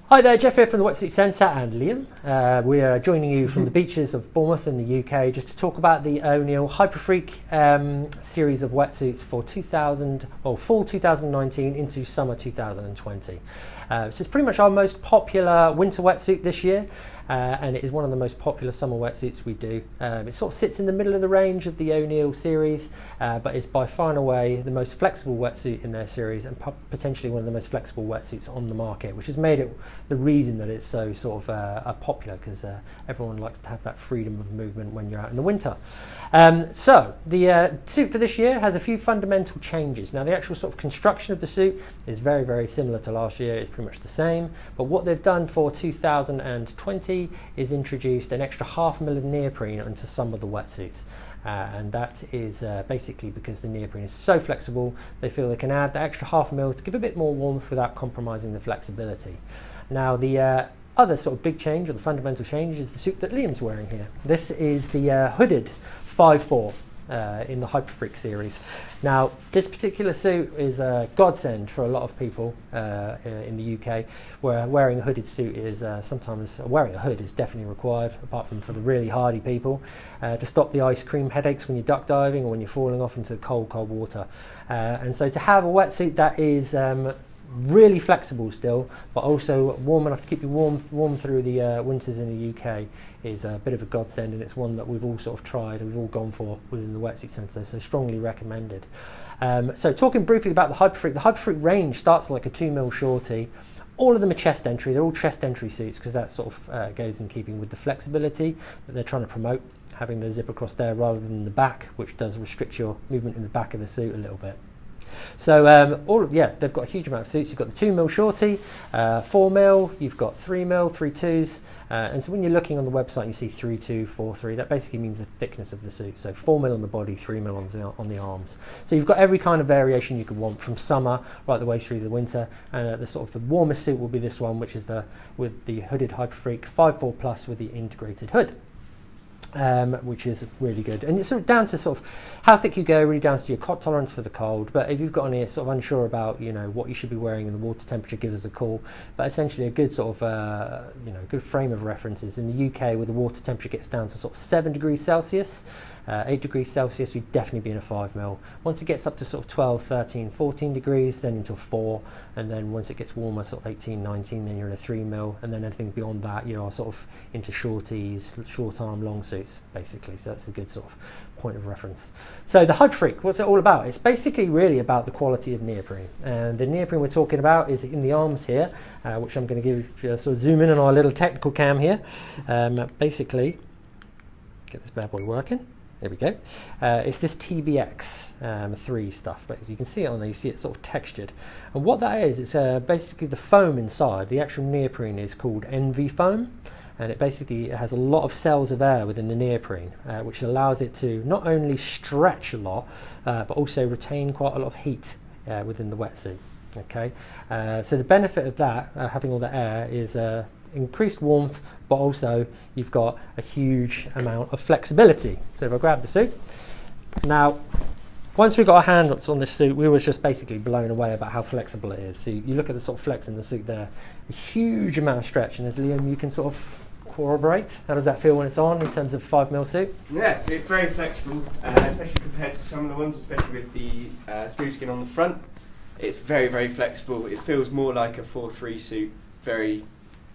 Hi there, Jeff here from the Wetsuit Centre and Liam. We are joining you from the beaches of Bournemouth in the UK just to talk about the Oneill Hyperfreak series of wetsuits for fall 2019 into summer 2020. This is pretty much our most popular winter wetsuit this year. And it is one of the most popular summer wetsuits we do. It sort of sits in the middle of the range of the Oneill series, but it's by far and away the most flexible wetsuit in their series and potentially one of the most flexible wetsuits on the market, which has made it the reason that it's so sort of popular, because everyone likes to have that freedom of movement when you're out in the winter. So the suit for this year has a few fundamental changes. Now the actual sort of construction of the suit is very, very similar to last year. It's pretty much the same, but what they've done for 2020 is introduced an extra 0.5 mil of neoprene into some of the wetsuits. And that is basically because the neoprene is so flexible, they feel they can add the extra 0.5 mil to give a bit more warmth without compromising the flexibility. Now the other sort of big change, or the fundamental change, is the suit that Liam's wearing here. This is the hooded 5.4 in the Hyperfreak series. Now this particular suit is a godsend for a lot of people in the UK, where wearing a hooded suit is sometimes wearing a hood is definitely required, apart from for the really hardy people, to stop the ice cream headaches when you're duck diving or when you're falling off into cold water. And so to have a wetsuit that is really flexible still, but also warm enough to keep you warm through the winters in the UK is a bit of a godsend, and it's one that we've all sort of tried and we've all gone for within the Wetsuit Centre, so strongly recommended. So talking briefly about the Hyperfreak range starts like a 2 mil shorty. All of them are chest entry. They're all chest entry suits because that sort of goes in keeping with the flexibility that they're trying to promote, having the zip across there rather than the back, which does restrict your movement in the back of the suit a little bit. So they've got a huge amount of suits. You've got the 2 mil shorty, 4 mil, you've got 3 mil, 3.2s, and so when you're looking on the website and you see 3.2, 4.3, that basically means the thickness of the suit. So 4 mil on the body, 3 mil on the arms. So you've got every kind of variation you could want from summer right the way through the winter. And the warmest suit will be this one, which is with the hooded Hyperfreak 5.4 plus with the integrated hood. Which is really good, and it's sort of down to sort of how thick you go, really down to your cot tolerance for the cold. But if you've got any sort of unsure about what you should be wearing in the water temperature, give us a call. But essentially a good sort of good frame of references in the UK, where the water temperature gets down to sort of 7 degrees Celsius, 8 degrees Celsius, you'd definitely be in a 5 mil. Once it gets up to sort of 12, 13, 14 degrees, then into a 4, and then once it gets warmer, sort of 18, 19, then you're in a 3 mil, and then anything beyond that, you are sort of into shorties, short arm, long suits, basically. So that's a good sort of point of reference. So the Hyperfreak, what's it all about? It's basically really about the quality of neoprene, and the neoprene we're talking about is in the arms here, which I'm going to give you sort of zoom in on our little technical cam here. Basically, get this bad boy working. There we go. It's this TBX3 stuff, but as you can see it on there, you see it sort of textured. And what that is, it's basically the foam inside. The actual neoprene is called NV foam, and it basically has a lot of cells of air within the neoprene, which allows it to not only stretch a lot, but also retain quite a lot of heat within the wetsuit. Okay, so the benefit of that, having all the air, is increased warmth, but also you've got a huge amount of flexibility. So if I grab the suit, now once we got our hands on this suit, we were just basically blown away about how flexible it is. So you look at the sort of flex in the suit there, a huge amount of stretch, and as Liam, you can sort of corroborate, how does that feel when it's on in terms of 5 mil suit? Yeah, it's very flexible, especially compared to some of the ones, especially with the smooth skin on the front. It's very, very flexible. It feels more like a 4.3 suit, very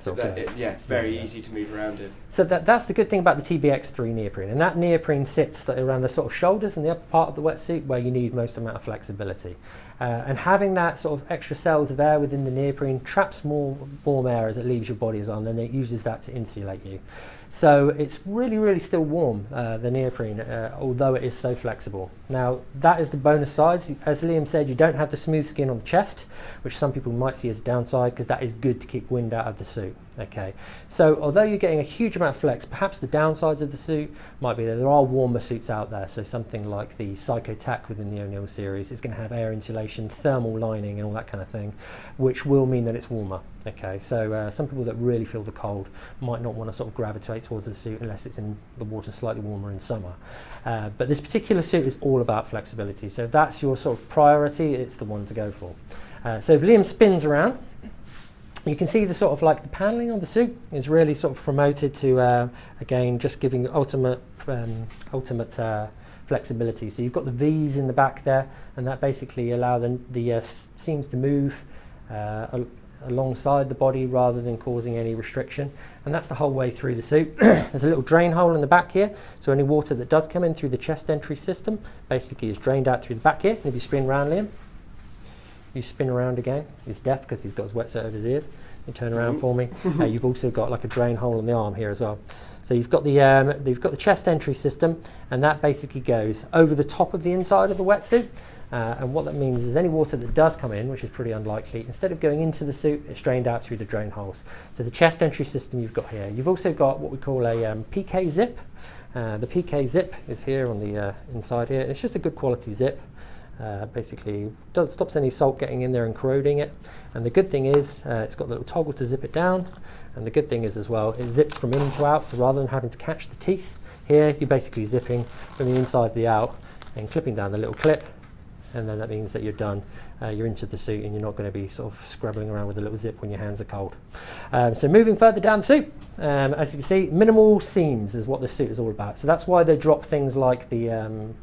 easy to move around in. So that's the good thing about the TBX3 neoprene, and that neoprene sits around the sort of shoulders and the upper part of the wetsuit where you need most amount of flexibility. And having that sort of extra cells of air within the neoprene traps more warm air as it leaves your body on, and it uses that to insulate you. So it's really, really still warm, the neoprene, although it is so flexible. Now, that is the bonus side. As Liam said, you don't have the smooth skin on the chest, which some people might see as a downside, because that is good to keep wind out of the suit. Okay, so although you're getting a huge amount of flex, perhaps the downsides of the suit might be that there are warmer suits out there. So something like the Psycho Tac within the Oneill series is going to have air insulation, thermal lining, and all that kind of thing, which will mean that it's warmer. Okay, so some people that really feel the cold might not want to sort of gravitate towards the suit unless it's in the water slightly warmer in summer. But this particular suit is all about flexibility. So if that's your sort of priority, it's the one to go for. So if Liam spins around, You can see the sort of like the paneling on the suit is really sort of promoted to, again, just giving ultimate flexibility. So you've got the V's in the back there, and that basically allow the seams to move alongside the body rather than causing any restriction. And that's the whole way through the suit. There's a little drain hole in the back here, so any water that does come in through the chest entry system basically is drained out through the back here. And if you spin around, Liam, you spin around again. He's deaf because he's got his wetsuit over his ears. You turn around for me. You've also got like a drain hole in the arm here as well. So you've got the chest entry system, and that basically goes over the top of the inside of the wetsuit. And what that means is any water that does come in, which is pretty unlikely, instead of going into the suit, it's drained out through the drain holes. So the chest entry system you've got here. You've also got what we call a Pkzip. The Pkzip is here on the inside here. It's just a good quality zip. Basically stops any salt getting in there and corroding it. And the good thing is it's got a little toggle to zip it down. And the good thing is as well, it zips from in to out. So rather than having to catch the teeth, here you're basically zipping from the inside to the out and clipping down the little clip. And then that means that you're done. You're into the suit and you're not going to be sort of scrabbling around with a little zip when your hands are cold. So moving further down the suit, as you can see, minimal seams is what the suit is all about. So that's why they drop things like the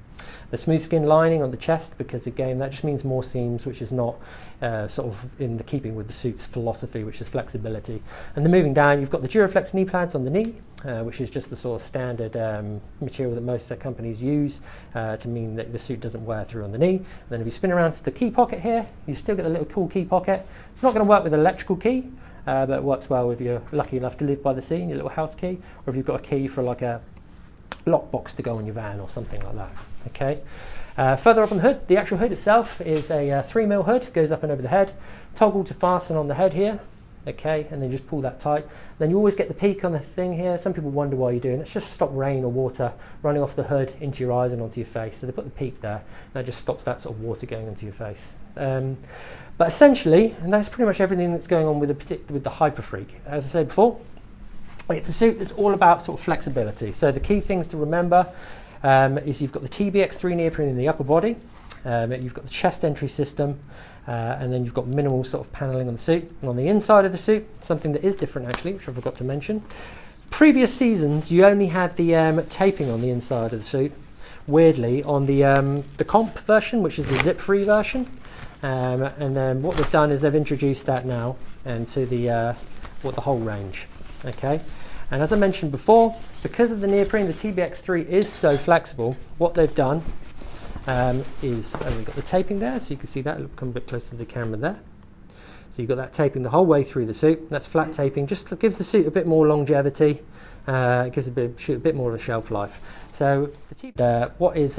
smooth skin lining on the chest, because again that just means more seams, which is not sort of in the keeping with the suit's philosophy, which is flexibility. And then moving down, you've got the Duraflex knee pads on the knee, which is just the sort of standard material that most companies use to mean that the suit doesn't wear through on the knee. And then if you spin around to the key pocket here, you still get the little cool key pocket. It's not going to work with an electrical key, but it works well if you're lucky enough to live by the sea, your little house key, or if you've got a key for like a lockbox to go on your van or something like that. Okay. Further up on the hood, the actual hood itself is a 3mm hood, goes up and over the head, toggle to fasten on the head here. Okay, and then just pull that tight. Then you always get the peak on the thing here. Some people wonder why you're doing it. It's just to stop rain or water running off the hood into your eyes and onto your face. So they put the peak there, and that just stops that sort of water going into your face. But essentially, and that's pretty much everything that's going on with the Hyperfreak. As I said before, it's a suit that's all about sort of flexibility. So the key things to remember is you've got the TBX3 neoprene in the upper body, you've got the chest entry system, and then you've got minimal sort of paneling on the suit. And on the inside of the suit, something that is different actually, which I forgot to mention. Previous seasons, you only had the taping on the inside of the suit. Weirdly, on the comp version, which is the zip-free version, and then what they've done is they've introduced that now into the whole range. Okay, and as I mentioned before, because of the neoprene, the TBX3 is so flexible. What they've done is we've got the taping there, so you can see that. It'll come a bit closer to the camera there. So you've got that taping the whole way through the suit. That's flat taping, just gives the suit a bit more longevity. It gives a bit more of a shelf life. So what is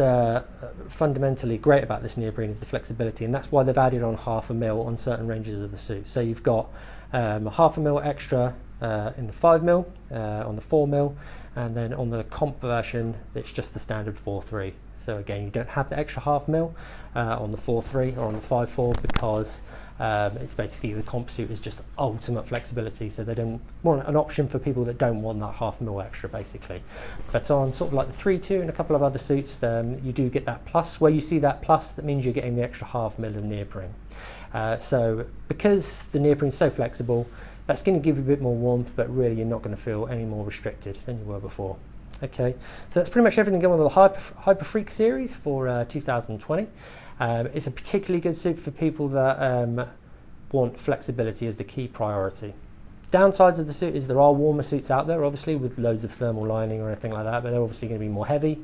fundamentally great about this neoprene is the flexibility, and that's why they've added on 0.5mm on certain ranges of the suit. So you've got 0.5mm extra in the 5mm, on the 4mm, and then on the comp version it's just the standard 4.3. So again, you don't have the extra 0.5mm on the 4.3 or on the 5.4 because it's basically the comp suit is just ultimate flexibility. So they don't want an option for people that don't want that 0.5mm extra basically. But on sort of like the 3.2 and a couple of other suits, you do get that plus. Where you see that plus, that means you're getting the extra 0.5mm of neoprene. So because the neoprene is so flexible, that's going to give you a bit more warmth, but really you're not going to feel any more restricted than you were before. Okay, so that's pretty much everything going on with the Hyperfreak series for 2020. It's a particularly good suit for people that want flexibility as the key priority. Downsides of the suit is there are warmer suits out there, obviously, with loads of thermal lining or anything like that, but they're obviously going to be more heavy.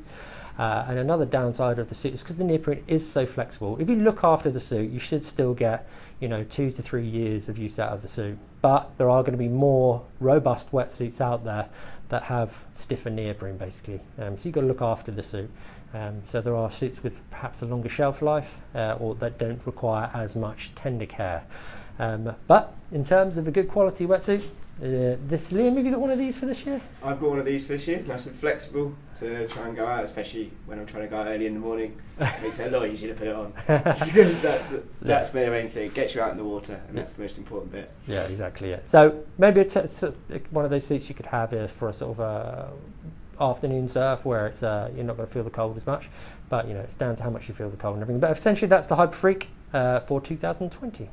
And another downside of the suit is because the neoprene is so flexible. If you look after the suit, you should still get 2 to 3 years of use out of the suit. But there are going to be more robust wetsuits out there that have stiffer neoprene, basically. So you've got to look after the suit. So there are suits with perhaps a longer shelf life or that don't require as much tender care. But in terms of a good quality wetsuit, Liam, have you got one of these for this year? I've got one of these for this year, nice and flexible to try and go out, especially when I'm trying to go out early in the morning. It makes it a lot easier to put it on. That's the main thing, gets you out in the water, and that's the most important bit. Yeah, exactly. Yeah. So maybe it's one of those suits you could have for a sort of afternoon surf where it's you're not going to feel the cold as much, but it's down to how much you feel the cold and everything. But essentially that's the Hyperfreak for 2020.